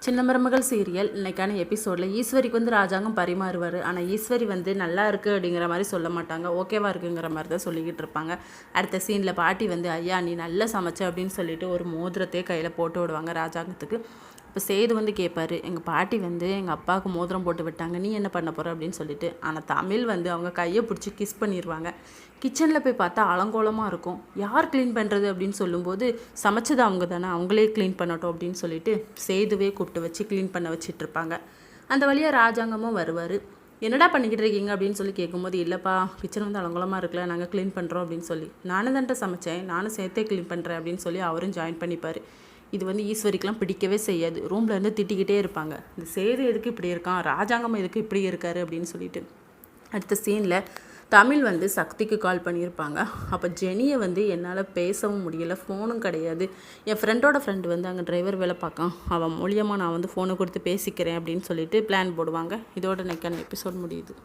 சின்ன மருமகள் சீரியல் இன்னைக்கான எபிசோடில் ஈஸ்வரிக்கு வந்து ராஜாங்கம் பரிமாறுவார். ஆனால் ஈஸ்வரி வந்து நல்லா இருக்குது அப்படிங்கிற மாதிரி சொல்ல மாட்டாங்க, ஓகேவா இருக்குங்கிற மாதிரி தான் சொல்லிக்கிட்டு இருப்பாங்க. அடுத்த சீனில் பாட்டி வந்து ஐயா நீ நல்லா சமைச்ச அப்படின்னு சொல்லிட்டு ஒரு மோதிரத்தையே கையில் போட்டு விடுவாங்க ராஜாங்கத்துக்கு. இப்போ சேது வந்து கேட்பாரு, எங்கள் பாட்டி வந்து எங்கள் அப்பாவுக்கு மோதிரம் போட்டு விட்டாங்க, நீ என்ன பண்ண போகிற அப்படின்னு சொல்லிட்டு. ஆனால் தமிழ் வந்து அவங்க கையை பிடிச்சி கிஸ் பண்ணிடுவாங்க. கிச்சனில் போய் பார்த்தா அலங்கோலமாக இருக்கும். யார் க்ளீன் பண்ணுறது அப்படின்னு சொல்லும்போது சமைச்சது அவங்க தானே, அவங்களே க்ளீன் பண்ணட்டும் அப்படின்னு சொல்லிட்டு சேதுவே கூப்பிட்டு வச்சு க்ளீன் பண்ண வச்சிட்ருப்பாங்க. அந்த வழியாக ராஜாங்கமும் வருவார். என்னடா பண்ணிக்கிட்டு இருக்கீங்க அப்படின்னு சொல்லி கேட்கும்போது, இல்லைப்பா கிச்சன் வந்து அலங்கோலமாக இருக்குல்ல, நாங்கள் க்ளீன் பண்ணுறோம் அப்படின்னு சொல்லி. நானும் தான்ட்ட சமைச்சேன், நானும் சேர்த்தே க்ளீன் பண்ணுறேன் அப்படின்னு சொல்லி அவரும் ஜாயின் பண்ணிப்பார். இது வந்து ஈஸ்வரிக்கெலாம் பிடிக்கவே செய்யாது. ரூமில் இருந்து திட்டிக்கிட்டே இருப்பாங்க, இந்த சேது எதுக்கு இப்படி இருக்கான், ராஜாங்கம் எதுக்கு இப்படி இருக்காரு அப்படின்னு சொல்லிட்டு. அடுத்த சீனில் தமிழ் வந்து சக்திக்கு கால் பண்ணியிருப்பாங்க. அப்போ ஜெனியை வந்து என்னால் பேசவும் முடியலை, ஃபோனும் கிடையாது. என் ஃப்ரெண்டோட ஃப்ரெண்டு வந்து அங்கே டிரைவர் வேலை பார்க்கான், அவன் மூலியமாக நான் வந்து ஃபோனை கொடுத்து பேசிக்கிறேன் அப்படின்னு சொல்லிட்டு பிளான் போடுவாங்க. இதோட நெக்கான எபிசோட் முடியுது.